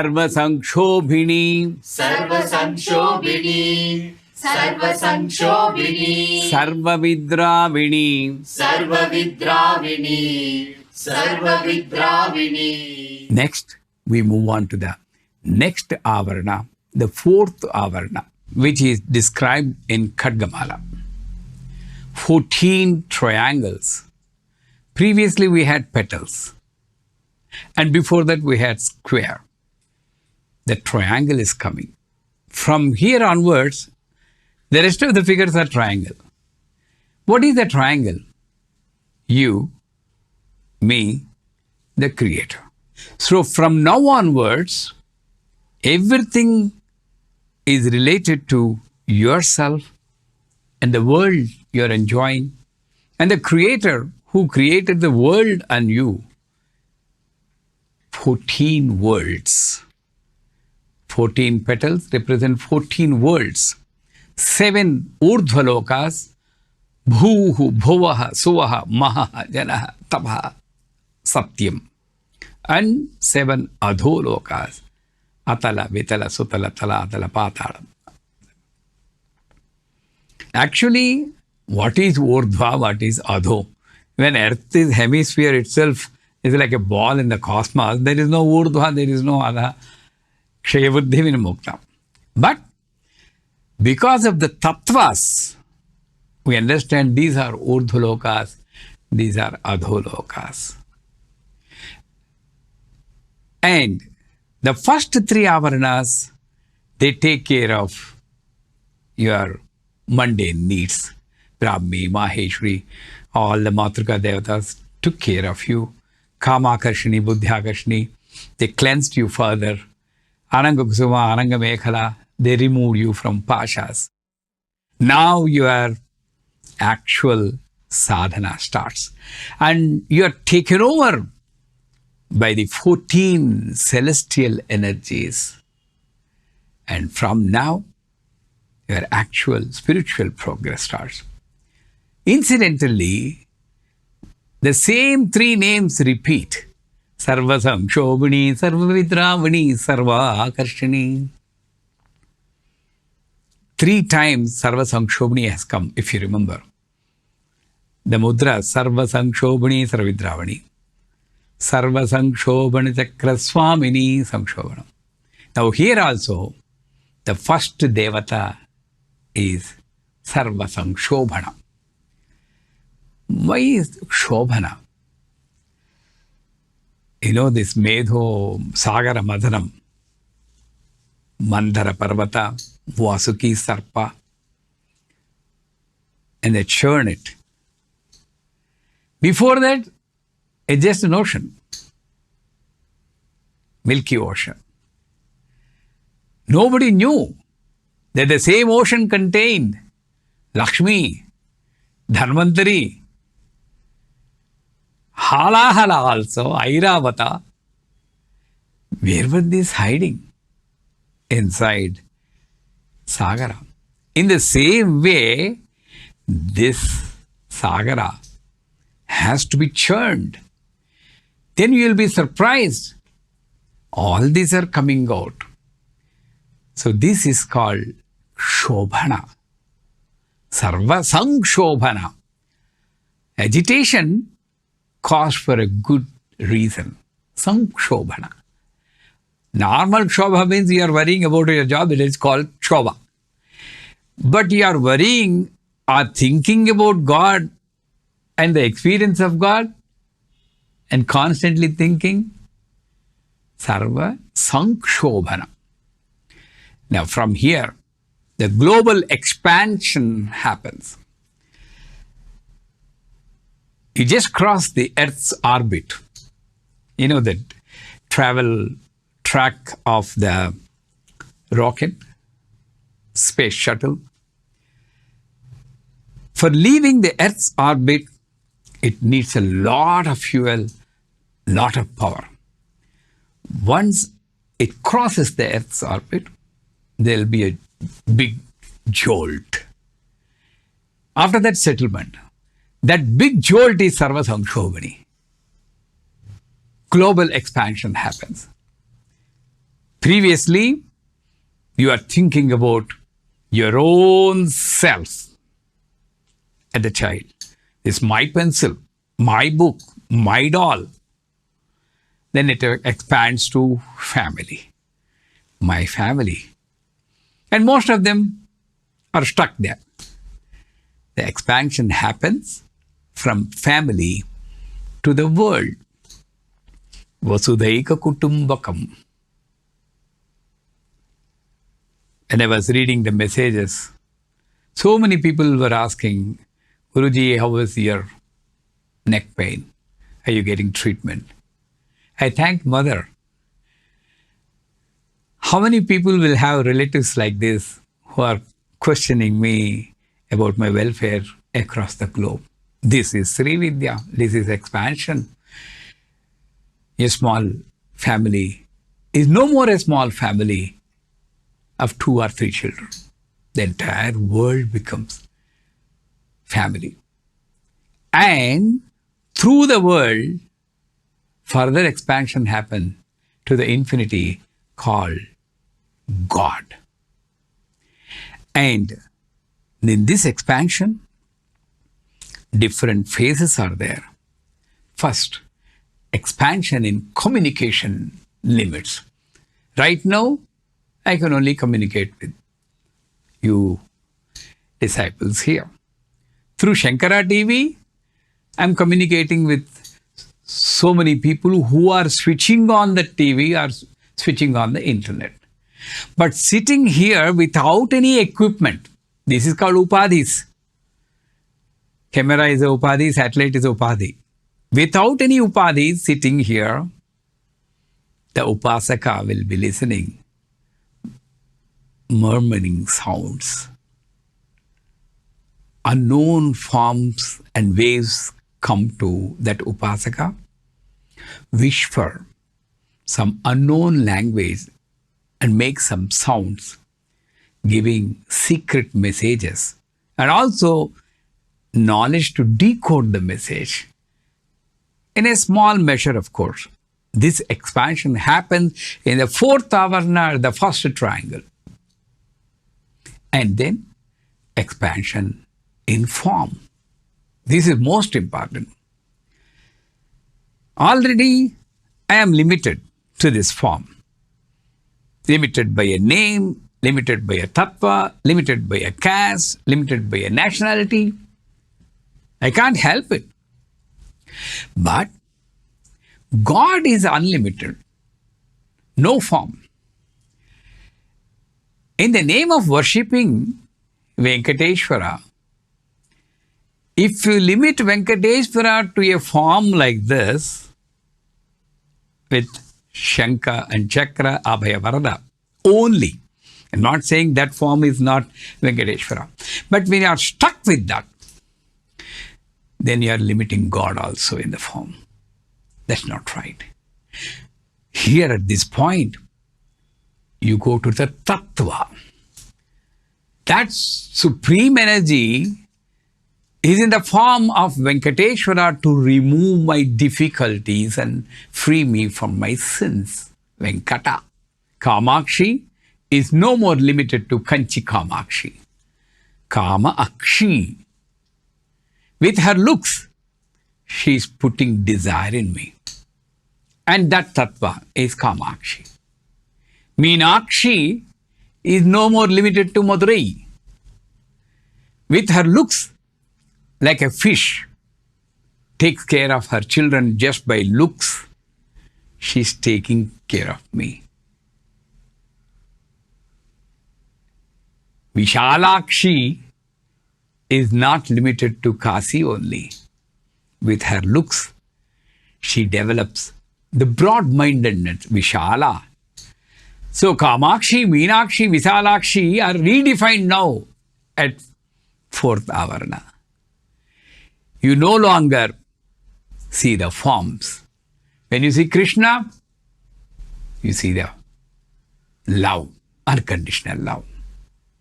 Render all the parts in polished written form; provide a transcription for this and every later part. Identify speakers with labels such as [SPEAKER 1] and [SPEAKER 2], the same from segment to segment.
[SPEAKER 1] सर्वसंक्षोभिणी
[SPEAKER 2] सर्वसंक्षोभिणी सर्वसंक्षोभिणी
[SPEAKER 1] सर्वविद्राविणी
[SPEAKER 2] सर्वविद्राविणी सर्वविद्राविणी.
[SPEAKER 1] Next, we move on to the next avarana, the fourth avarana, which is described in Khadga Mala. 14 triangles. Previously, we had petals. And before that, we had square. The triangle is coming. From here onwards, the rest of the figures are triangle. What is the triangle? You, me, the Creator. So from now onwards, everything is related to yourself and the world you're enjoying and the Creator who created the world and you. 14 worlds. 14 petals represent 14 worlds. 7 urdhvalokas, bhuhu, bhuvaha, suvaha, mahaha, janaha, tapaha, satyam. And 7 adholokas, atala, vitala, sutala, tala, atala, patala. Actually, what is urdhva, what is adho? When Earth is hemisphere itself is like a ball in the cosmos, there is no urdhva, there is no adha. Kshayabuddhi vinamukta. But because of the tattvas, we understand these are urdhvalokas, these are adholokas. And the first 3 avaranas, they take care of your mundane needs. Brahmi, Maheshwari, all the Matrika Devatas took care of you. Kamakarshini, Buddhyakarshini, they cleansed you further. Ananga Kusuma, Ananga Mekhala, they removed you from pashas. Now your actual sadhana starts. And you are taken over by the 14 celestial energies. And from now, your actual spiritual progress starts. Incidentally, the same 3 names repeat. Sarva Samshobhini, Sarva Vidravini, Sarva Akarshini. 3 times Sarva Samshobhini has come, if you remember. The mudra, Sarva Samshobhini, Sarva Vidravini. Sarva Samshobhana Chakra Swamini Samshobhana. Now here also, the first devata is Sarva Samshobhana. Why is Shobhana? You know this Medho Sagara Madhanam, Mandara Parvata, Vasuki Sarpa, and they churn it. Before that, it's just an ocean, Milky Ocean. Nobody knew that the same ocean contained Lakshmi, Dhanvantari, Halahala also, Airavata. Where were these hiding? Inside Sagara. In the same way, this Sagara has to be churned. Then you will be surprised. All these are coming out. So this is called Shobhana. Sarva Samshobhana. Agitation caused for a good reason. Samshobhana. Normal Shobha means you are worrying about your job. It is called Shobha. But you are worrying or thinking about God and the experience of God and constantly thinking. Sarva Samshobhana. Now from here, the global expansion happens. You just cross the Earth's orbit. You know the travel track of the rocket, space shuttle. For leaving the Earth's orbit, it needs a lot of fuel, lot of power. Once it crosses the Earth's orbit, there will be a big jolt. After that settlement, that big jolt is Sarva Samshobhani. Global expansion happens. Previously, you are thinking about your own self as a child. This is my pencil, my book, my doll. Then it expands to family, my family. And most of them are stuck there. The expansion happens from family to the world. Vasudhaika Kutumbakam. And I was reading the messages. So many people were asking, Guruji, how is your neck pain? Are you getting treatment? I thanked Mother. How many people will have relatives like this who are questioning me about my welfare across the globe? This is Sri Vidya. This is expansion. A small family is no more a small family of 2 or 3 children. The entire world becomes family. And through the world, further expansion happens to the infinity called God. And in this expansion, different phases are there. First, expansion in communication limits. Right now, I can only communicate with you disciples here. Through Shankara TV, I'm communicating with so many people who are switching on the TV or switching on the internet. But sitting here without any equipment, this is called upadhis. Camera is a upadhi, satellite is a upadhi. Without any upadhis sitting here, the upasaka will be listening murmuring sounds. Unknown forms and waves come to that upasaka, wish for some unknown language and make some sounds, giving secret messages and also knowledge to decode the message. In a small measure, of course, this expansion happens in the 4th avarna, the first triangle. And then expansion in form. This is most important. Already I am limited to this form. Limited by a name, limited by a tattva, limited by a caste, limited by a nationality. I can't help it. But God is unlimited. No form. In the name of worshipping Venkateshwara, if you limit Venkateshwara to a form like this, with Shankha and Chakra, Abhaya Varada, only, I'm not saying that form is not Venkateshwara, but when you are stuck with that, then you are limiting God also in the form. That's not right. Here at this point, you go to the tattva. That supreme energy is in the form of Venkateshwara to remove my difficulties and free me from my sins. Venkata. Kamakshi is no more limited to Kanchi Kamakshi. Kama Akshi. With her looks, she is putting desire in me. And that tattva is Kamakshi. Meenakshi is no more limited to Madurai. With her looks, like a fish takes care of her children just by looks, she's taking care of me. Vishalakshi is not limited to Kasi only. With her looks, she develops the broad-mindedness, Vishala. So Kamakshi, Meenakshi, Visalakshi are redefined now at 4th avarna. You no longer see the forms. When you see Krishna, you see the love, unconditional love.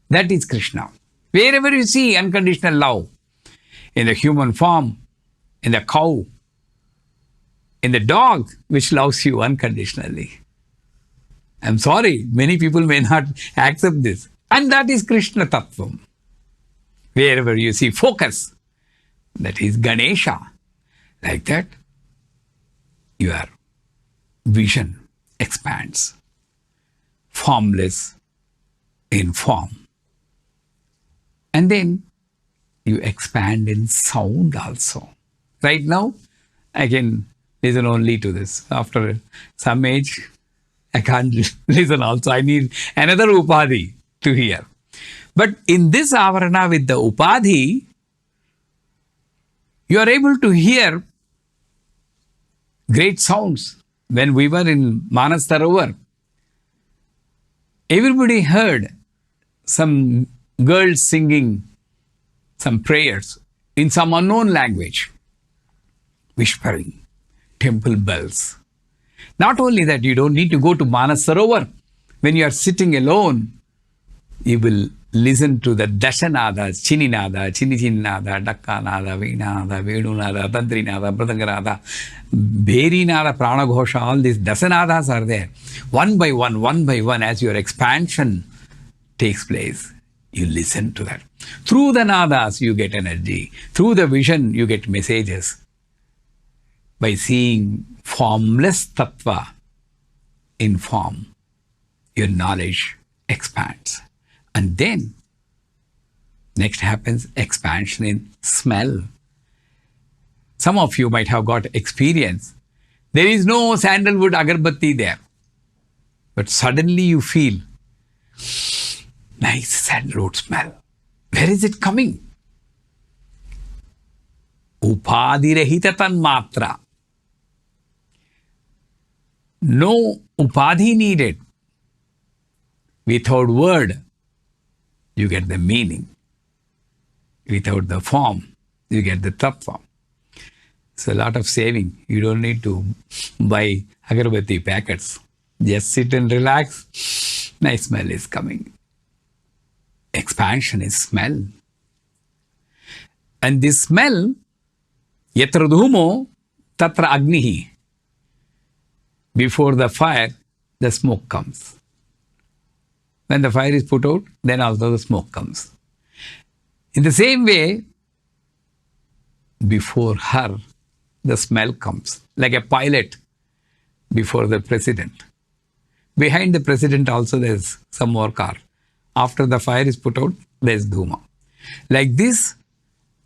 [SPEAKER 1] That is Krishna. Wherever you see unconditional love, in the human form, in the cow, in the dog which loves you unconditionally. I'm sorry, many people may not accept this. And that is Krishna Tattvam. Wherever you see focus, that is Ganesha. Like that, your vision expands. Formless in form. And then you expand in sound also. Right now, I can listen only to this. After some age, I can't listen also. I need another upadhi to hear. But in this avarana with the upadhi, you are able to hear great sounds. When we were in Manas Sarovar, everybody heard some girls singing some prayers in some unknown language, whispering, temple bells. Not only that, you don't need to go to Manas Sarovar. When you are sitting alone, you will listen to the Dashanada, Chininada, Chinichinada, Dakkanada, Veenada, Vedunada, Tantrinada, Pratanganada, Bherinada, Pranaghosha, all these Dasanadas are there. One by one, as your expansion takes place, you listen to that. Through the nadas, you get energy. Through the vision, you get messages. By seeing formless tattva in form, your knowledge expands. And then, next happens expansion in smell. Some of you might have got experience. There is no sandalwood agarbatti there. But suddenly you feel nice sandalwood smell. Where is it coming? Upadhirahita tanmatra. No upadhi needed. Without word, you get the meaning. Without the form, you get the tattva. It's a lot of saving. You don't need to buy agarbatti packets. Just sit and relax. Nice smell is coming. Expansion is smell. And this smell, yatra dhumo, tatra agnihi. Before the fire, the smoke comes. When the fire is put out, then also the smoke comes. In the same way, before her, the smell comes. Like a pilot before the president. Behind the president also there's some more car. After the fire is put out, there's dhuma. Like this,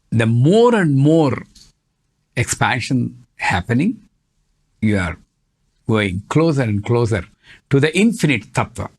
[SPEAKER 1] the more and more expansion happening, you are going closer and closer to the infinite tattva.